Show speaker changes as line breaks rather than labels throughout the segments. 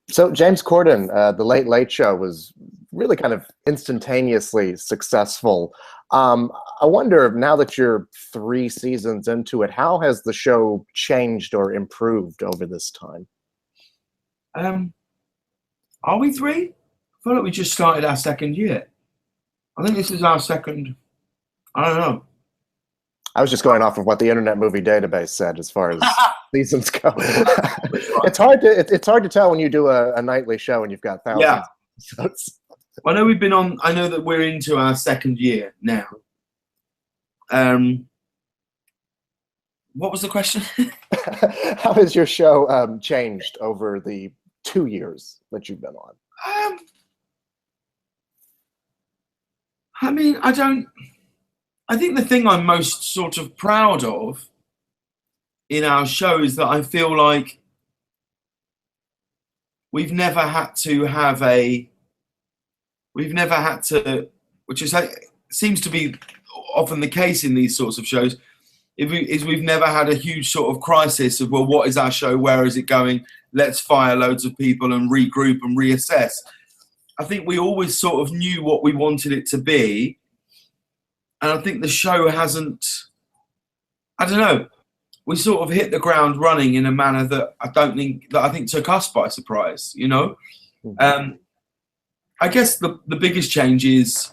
So James Corden, The Late Late Show was really kind of instantaneously successful. Um, I wonder now that you're 3 seasons into it, how has the show changed or improved over this time?
Um, are we three? I feel like we just started our second year. I think this is our second. I don't know.
I was just going off of what the Internet Movie Database said as far as seasons go. It's hard to tell when you do a nightly show and you've got
Yeah,
thousands of episodes.
I know we've been on. I know that we're into our second year now. Um, what was the question?
How has your show changed over the 2 years that you've been on?
um, I mean, I don't. I think the thing I'm most sort of proud of in our show is that I feel like we've never had to have a. We've never had to, which is like, seems to be often the case in these sorts of shows. We've never had a huge sort of crisis of, well, what is our show? Where is it going? Let's fire loads of people and regroup and reassess. I think we always sort of knew what we wanted it to be. And I think the show hasn't, I don't know, we sort of hit the ground running in a manner that I think took us by surprise, you know? I guess the biggest change is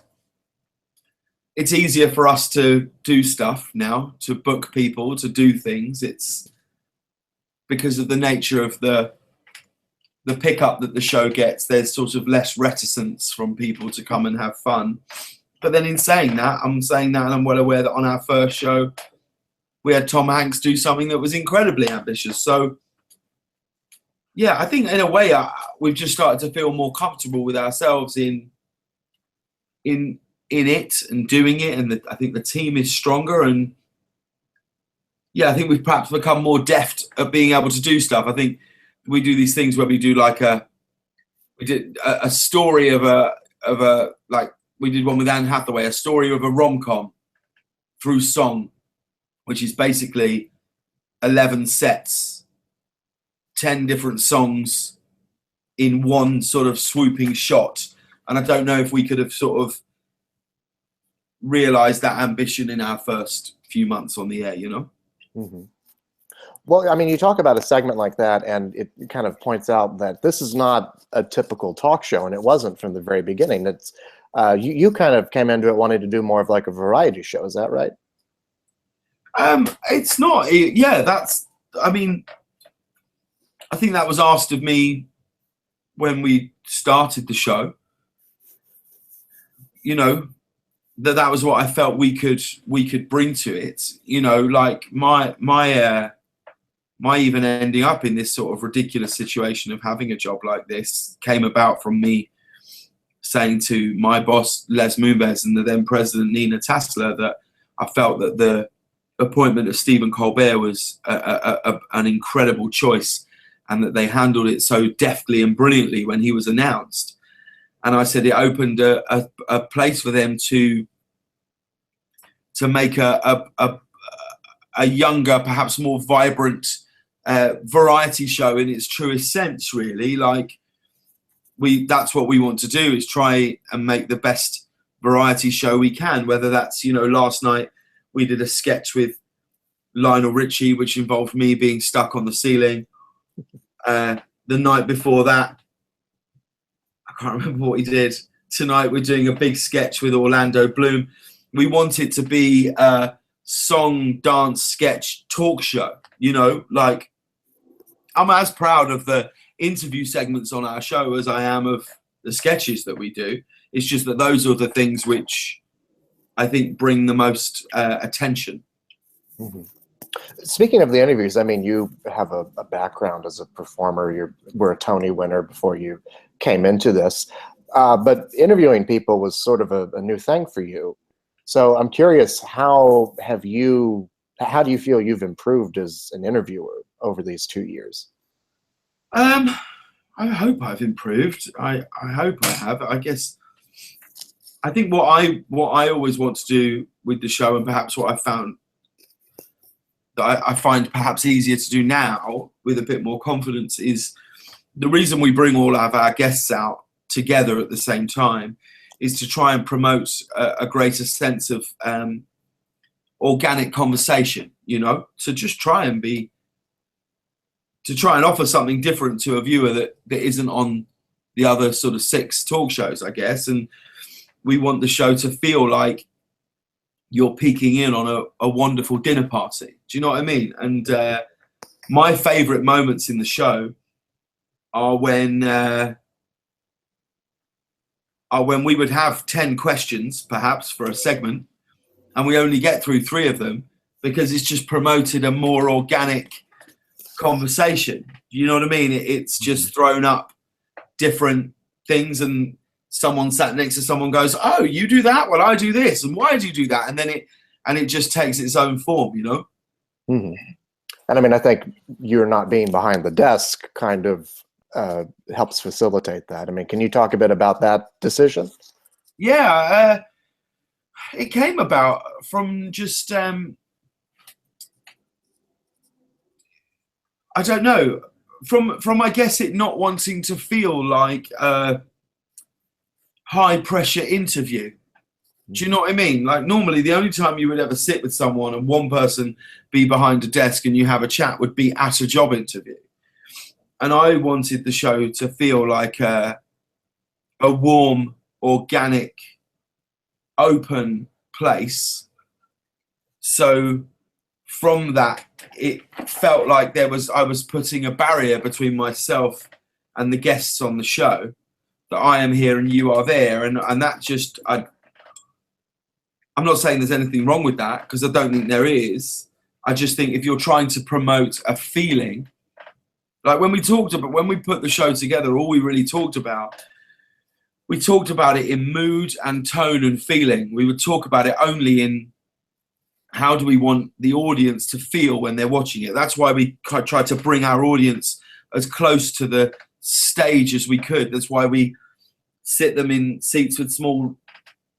it's easier for us to do stuff now, to book people, to do things. It's because of the nature of the pickup that the show gets. There's sort of less reticence from people to come and have fun. But then in saying that, and I'm well aware that on our first show, we had Tom Hanks do something that was incredibly ambitious. So, yeah, I think in a way we've just started to feel more comfortable with ourselves in it and doing it, and I think the team is stronger, and yeah, I think we've perhaps become more deft at being able to do stuff. I think we do these things where we do we did a story of a like we did one with Anne Hathaway, a story of a rom-com through song, which is basically 11 sets, 10 different songs in one sort of swooping shot. And I don't know if we could have sort of realized that ambition in our first few months on the air, you know?
Mm-hmm. Well, I mean, you talk about a segment like that, and it kind of points out that this is not a typical talk show, and it wasn't from the very beginning. It's you kind of came into it wanting to do more of like a variety show. Is that right?
It's not. Yeah, that's. I mean, I think that was asked of me when we started the show. You know, that was what I felt we could bring to it. You know, like my even ending up in this sort of ridiculous situation of having a job like this came about from me saying to my boss Les Moonves and the then president Nina Tassler that I felt that the appointment of Stephen Colbert was an incredible choice, and that they handled it so deftly and brilliantly when he was announced. And I said it opened a place for them to make a younger, perhaps more vibrant variety show in its truest sense, really. Like that's what we want to do, is try and make the best variety show we can, whether that's, you know, last night we did a sketch with Lionel Richie, which involved me being stuck on the ceiling. The night before that, I can't remember what he did. Tonight we're doing a big sketch with Orlando Bloom. We want it to be a song, dance, sketch, talk show. You know, like I'm as proud of the interview segments on our show as I am of the sketches that we do. It's just that those are the things which I think bring the most attention.
Mm-hmm. Speaking of the interviews, I mean, you have a background as a performer. You were a Tony winner before you came into this. But interviewing people was sort of a new thing for you. So I'm curious, how do you feel you've improved as an interviewer over these 2 years?
I hope I've improved. I hope I have. I guess I think what I always want to do with the show, and perhaps what I found that I find perhaps easier to do now with a bit more confidence, is the reason we bring all of our guests out together at the same time is to try and promote a greater sense of organic conversation, you know, to just try and offer something different to a viewer that isn't on the other sort of 6 talk shows, I guess. And we want the show to feel like you're peeking in on a wonderful dinner party. Do you know what I mean? And my favorite moments in the show are when we would have 10 questions perhaps for a segment, and we only get through 3 of them because it's just promoted a more organic conversation. You know what I mean? It's just thrown up different things, and someone sat next to someone goes, "Oh, you do that? Well, I do this, and why do you do that?" And then it just takes its own form, you know.
Mm-hmm. And I mean, I think you're not being behind the desk kind of helps facilitate that. I mean, can you talk a bit about that decision?
Yeah, it came about from just I don't know, from I guess it not wanting to feel like a high pressure interview. Do you know what I mean? Like, normally the only time you would ever sit with someone and one person be behind a desk and you have a chat would be at a job interview. And I wanted the show to feel like a warm, organic, open place. So from that, it felt like I was putting a barrier between myself and the guests on the show, that I am here and you are there. And that just, I'm not saying there's anything wrong with that, because I don't think there is. I just think if you're trying to promote a feeling, like when we put the show together, all we really talked about it in mood and tone and feeling. We would talk about it only in how do we want the audience to feel when they're watching it. That's why we try to bring our audience as close to the stage as we could. That's why we sit them in seats with small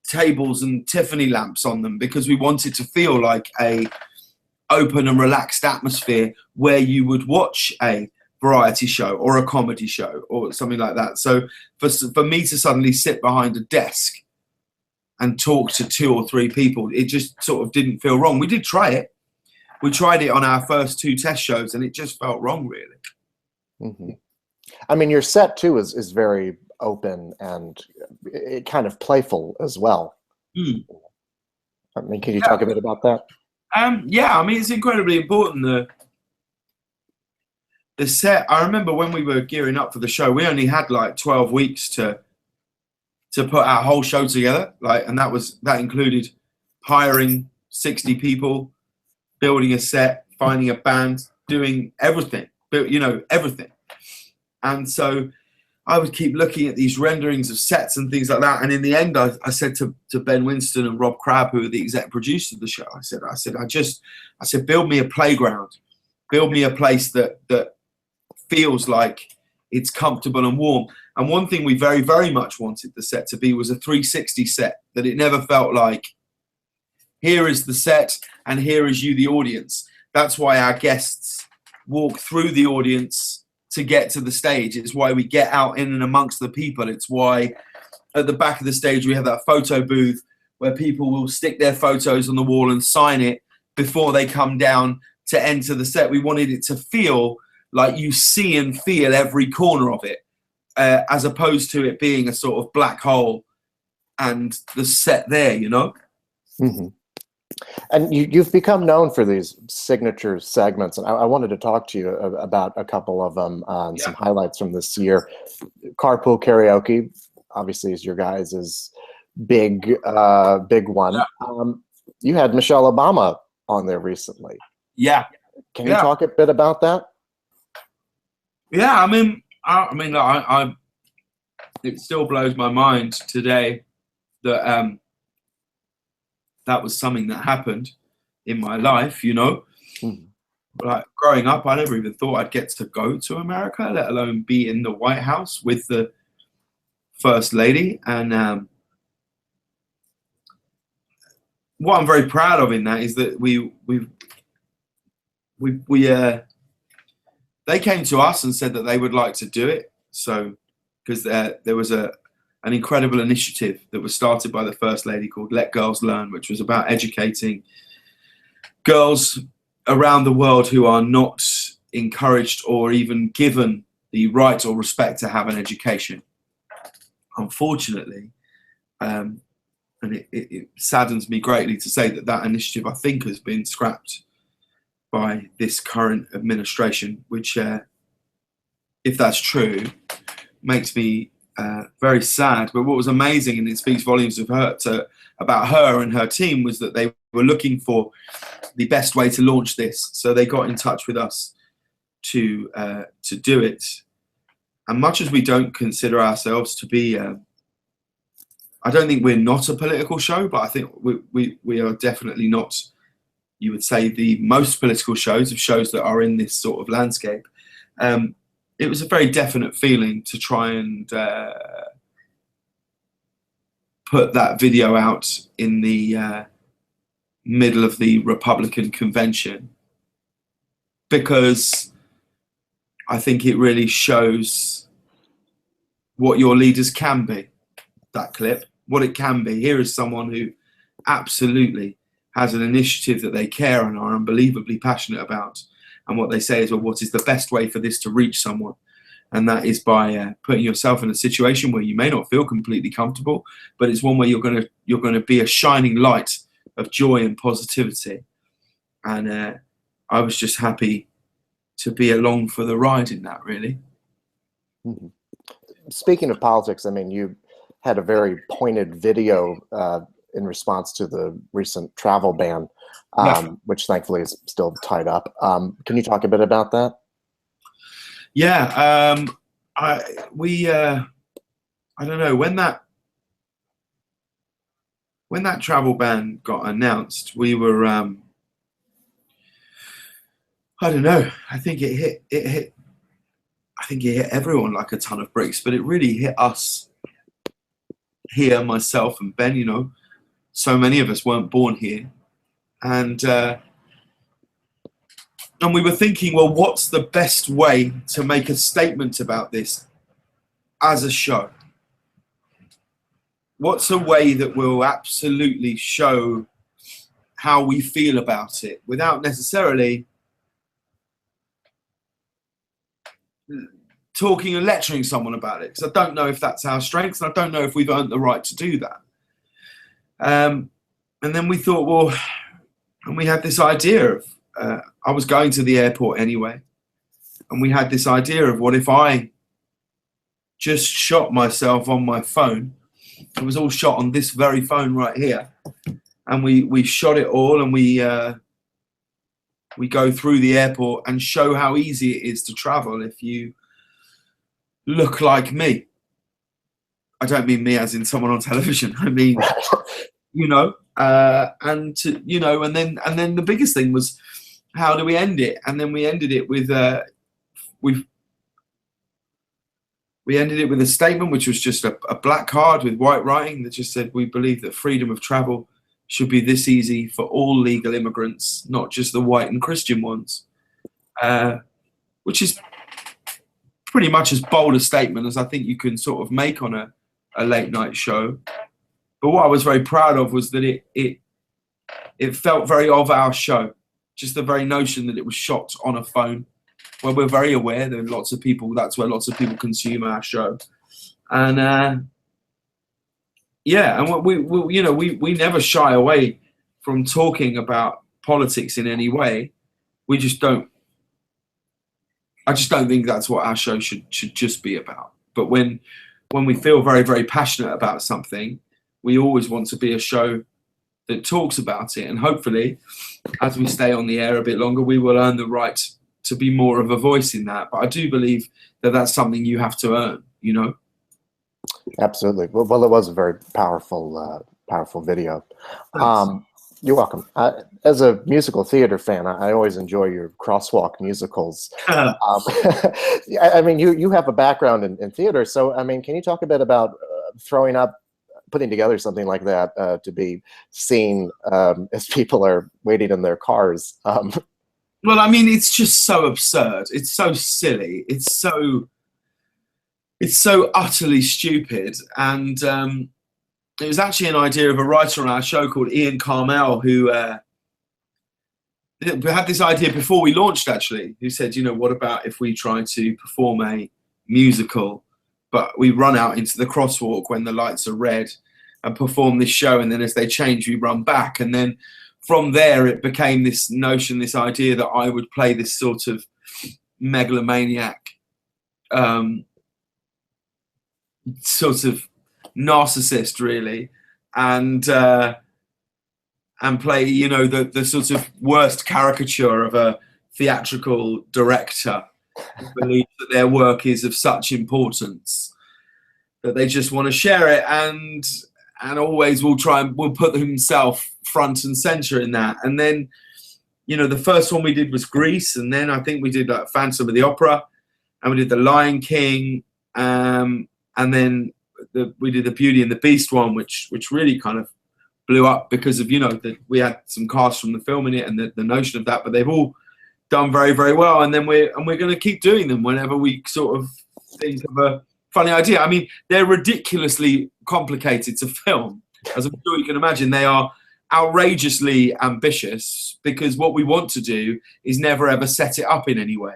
tables and Tiffany lamps on them, because we wanted to feel like a open and relaxed atmosphere where you would watch a variety show or a comedy show or something like that. So for me to suddenly sit behind a desk and talk to 2 or 3 people, it just sort of didn't feel wrong. We did try it. We tried it on our first 2 test shows and it just felt wrong, really.
Mm-hmm. I mean, your set too is very open and it kind of playful as well.
Mm.
I mean, can you talk a bit about that?
Yeah, I mean, it's incredibly important. The set, I remember when we were gearing up for the show, we only had like 12 weeks to put our whole show together. And that included hiring 60 people, building a set, finding a band, doing everything, everything. And so I would keep looking at these renderings of sets and things like that. And in the end, I said to Ben Winston and Rob Crabb, who are the exec producers of the show, I said, build me a playground, build me a place that feels like it's comfortable and warm. And one thing we very, very much wanted the set to be was a 360 set, that it never felt like, here is the set and here is you, the audience. That's why our guests walk through the audience to get to the stage. It's why we get out in and amongst the people. It's why at the back of the stage we have that photo booth where people will stick their photos on the wall and sign it before they come down to enter the set. We wanted it to feel like you see and feel every corner of it, as opposed to it being a sort of black hole and the set there, you know?
Mm-hmm. And you've become known for these signature segments, and I wanted to talk to you about a couple of them, and some highlights from this year. Carpool Karaoke, obviously, is your guys' big one. Yeah. You had Michelle Obama on there recently.
Yeah.
Can you talk a bit about that?
Yeah, I it still blows my mind today that that was something that happened in my life, you know. Mm-hmm. Like growing up, I never even thought I'd get to go to America, let alone be in the White House with the First Lady. And what I'm very proud of in that is that they came to us and said that they would like to do it. So, because there was an incredible initiative that was started by the First Lady called Let Girls Learn, which was about educating girls around the world who are not encouraged or even given the right or respect to have an education. Unfortunately, and it saddens me greatly to say that that initiative, I think, has been scrapped by this current administration, which, if that's true, makes me very sad. But what was amazing, and it speaks volumes of about her and her team, was that they were looking for the best way to launch this. So they got in touch with us to do it. And much as we don't consider ourselves to be, I don't think we're not a political show, but I think we are definitely not, you would say, the most political shows that are in this sort of landscape. It was a very definite feeling to try and put that video out in the middle of the Republican convention, because I think it really shows what your leaders can be, that clip, what it can be. Here is someone who absolutely has an initiative that they care and are unbelievably passionate about. And what they say is, well, what is the best way for this to reach someone? And that is by putting yourself in a situation where you may not feel completely comfortable, but it's one where you're going to be a shining light of joy and positivity. And I was just happy to be along for the ride in that, really.
Mm-hmm. Speaking of politics, I mean, you had a very pointed video in response to the recent travel ban, which thankfully is still tied up. Can you talk a bit about that?
Yeah, I don't know, when that travel ban got announced, we were I don't know, I think it hit everyone like a ton of bricks, but it really hit us here, myself and Ben. You know, so many of us weren't born here, and we were thinking, well, what's the best way to make a statement about this as a show? What's a way that will absolutely show how we feel about it without necessarily talking and lecturing someone about it? Because I don't know if that's our strength, and I don't know if we've earned the right to do that. And then we thought, well, and we had this idea of, I was going to the airport anyway, and we had this idea of, what if I just shot myself on my phone? It was all shot on this very phone right here, and we shot it all, and we go through the airport and show how easy it is to travel if you look like me. I don't mean me as in someone on television. I mean, you know, and to, you know, and then the biggest thing was, how do we end it? And then we ended it with we ended it with a statement, which was just a black card with white writing that just said, we believe that freedom of travel should be this easy for all legal immigrants, not just the white and Christian ones, which is pretty much as bold a statement as I think you can sort of make on a late night show. But what I was very proud of was that it felt very of our show. Just the very notion that it was shot on a phone, where we're very aware that lots of people, that's where lots of people consume our show. And yeah, and we never shy away from talking about politics in any way. We just don't. I just don't think that's what our show should just be about. But when we feel very, very passionate about something, we always want to be a show that talks about it. And hopefully, as we stay on the air a bit longer, we will earn the right to be more of a voice in that. But I do believe that that's something you have to earn, you know?
Absolutely. Well, it was a very powerful video. You're welcome. As a musical theater fan, I always enjoy your Crosswalk musicals. I mean, you have a background in theater, so I mean, can you talk a bit about putting together something like that to be seen as people are waiting in their cars?
Well, I mean, it's just so absurd. It's so silly. It's so it's so utterly stupid. And it was actually an idea of a writer on our show called Ian Carmel, who had this idea before we launched, actually, who said, you know, what about if we try to perform a musical, but we run out into the crosswalk when the lights are red and perform this show, and then as they change, we run back. And then from there, it became this notion, this idea that I would play this sort of megalomaniac, sort of narcissist, really, and play, you know, the sort of worst caricature of a theatrical director who believes that their work is of such importance that they just want to share it, and always will put himself front and center in that. And then, you know, the first one we did was Grease, and then I think we did Phantom of the Opera, and we did The Lion King, and then we did the Beauty and the Beast one, which really kind of blew up because of, you know, that we had some cast from the film in it and the notion of that. But they've all done very, very well, and then we're going to keep doing them whenever we sort of think of a funny idea. I mean, they're ridiculously complicated to film, as I'm sure you can imagine. They are outrageously ambitious because what we want to do is never ever set it up in any way.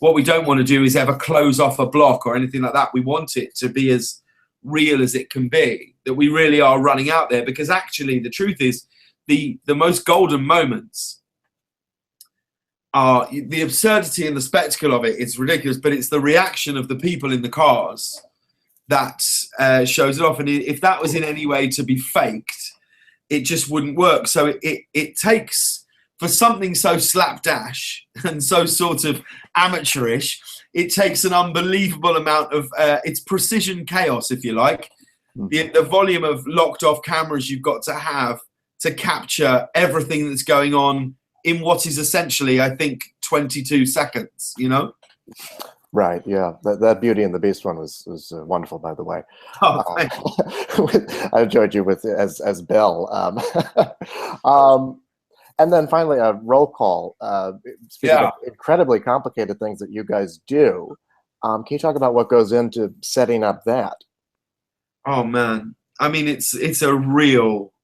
What we don't want to do is ever close off a block or anything like that. We want it to be as real as it can be, that we really are running out there, because actually the truth is the most golden moments are the absurdity and the spectacle of it. It's ridiculous, but it's the reaction of the people in the cars that shows it off. And if that was in any way to be faked, it just wouldn't work. So it takes, for something so slapdash and so sort of amateurish, it takes an unbelievable amount of it's precision chaos, if you like. The volume of locked off cameras you've got to have to capture everything that's going on in what is essentially, I think, 22 seconds, you know?
Right, yeah. That Beauty and the Beast one was wonderful, by the way.
Oh,
I enjoyed you with as Bill. And then finally, a roll call. Speaking of incredibly complicated things that you guys do, can you talk about what goes into setting up that?
Oh man, I mean, it's a real.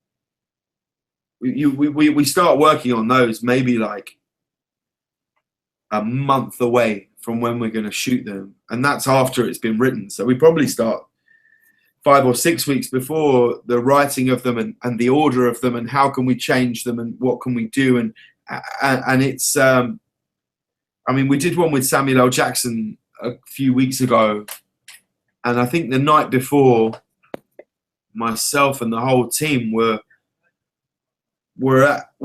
We start working on those maybe like a month away from when we're going to shoot them, and that's after it's been written. So we probably start 5 or 6 weeks before the writing of them and the order of them and how can we change them and what can we do, and it's I mean, we did one with Samuel L. Jackson a few weeks ago, and I think the night before, myself and the whole team were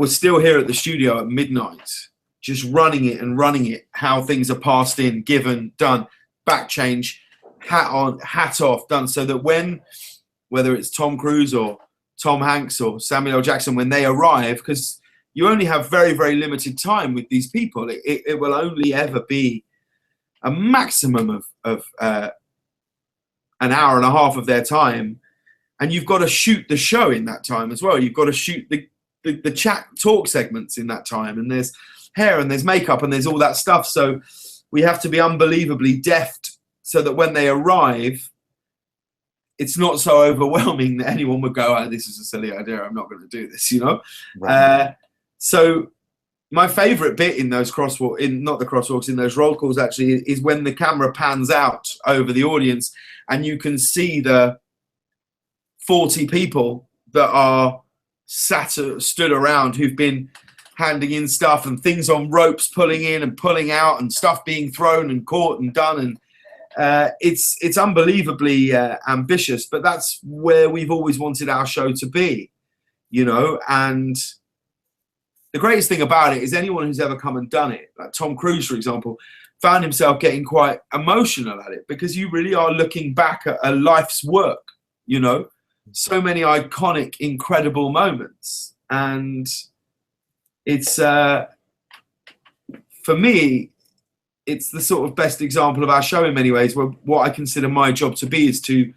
still here at the studio at midnight, just running it, how things are passed in, given, done, back change, hat on, hat off, done, so that whether it's Tom Cruise or Tom Hanks or Samuel L. Jackson, when they arrive, because you only have very, very limited time with these people. It will only ever be a maximum of an hour and a half of their time, and you've got to shoot the show in that time as well. You've got to shoot the chat talk segments in that time, and there's hair and there's makeup and there's all that stuff. So we have to be unbelievably deft so that when they arrive, it's not so overwhelming that anyone would go, oh, this is a silly idea, I'm not going to do this, you know? Right. So my favorite bit in those not the crosswalks, in those roll calls actually, is when the camera pans out over the audience and you can see the 40 people that are stood around, who've been handing in stuff and things on ropes, pulling in and pulling out, and stuff being thrown and caught and done. And it's unbelievably ambitious, but that's where we've always wanted our show to be, you know. And the greatest thing about it is anyone who's ever come and done it, like Tom Cruise, for example, found himself getting quite emotional at it, because you really are looking back at a life's work, you know. So many iconic, incredible moments. And it's, for me, it's the sort of best example of our show in many ways, where what I consider my job to be is to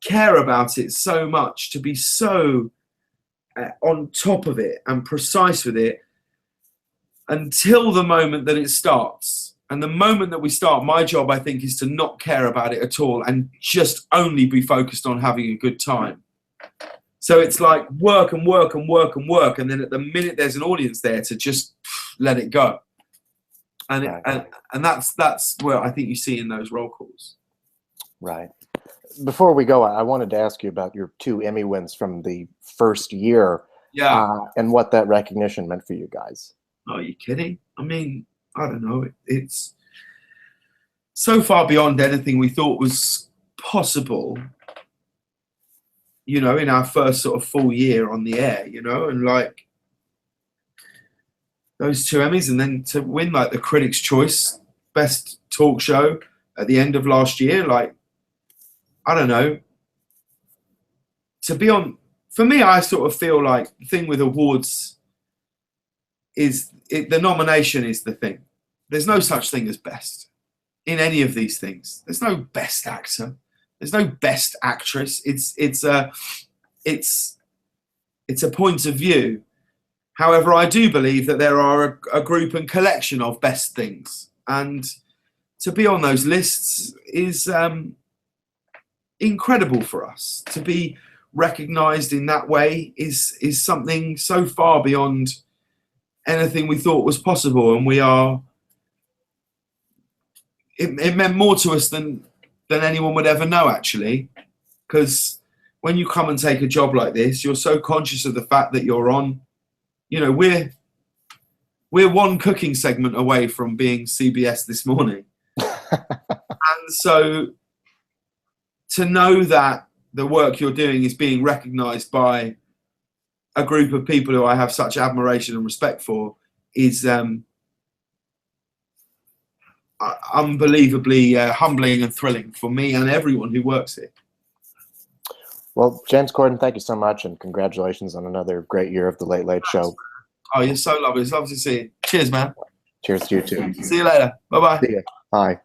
care about it so much, to be so on top of it and precise with it until the moment that it starts. And the moment that we start, my job, I think, is to not care about it at all and just only be focused on having a good time. So it's like work and work and work and work. And then at the minute there's an audience there, to just let it go. And and that's where I think you see in those roll calls.
Right. Before we go, I wanted to ask you about your 2 Emmy wins from the first year.
Yeah.
And what that recognition meant for you guys.
Oh, are you kidding? I mean, I don't know. It's so far beyond anything we thought was possible, you know, in our first sort of full year on the air, you know, and like those 2 Emmys, and then to win like the Critics' Choice Best Talk Show at the end of last year, like, I don't know. To be on, for me, I sort of feel like the thing with awards is the nomination is the thing. There's no such thing as best in any of these things. There's no best actor. There's no best actress. It's a point of view. However, I do believe that there are a group and collection of best things, and to be on those lists is incredible for us. To be recognised in that way is something so far beyond anything we thought was possible, and we are. It meant more to us than anyone would ever know, actually, because when you come and take a job like this, you're so conscious of the fact that you're on. You know, we're one cooking segment away from being CBS This Morning, and so to know that the work you're doing is being recognised by a group of people who I have such admiration and respect for is unbelievably humbling and thrilling for me and everyone who works here.
Well, James Corden, thank you so much, and congratulations on another great year of The Late Late Show.
Oh, you're so lovely. It's lovely to see you. Cheers, man.
Cheers to you too.
See you later. Bye-bye.
See ya. Bye.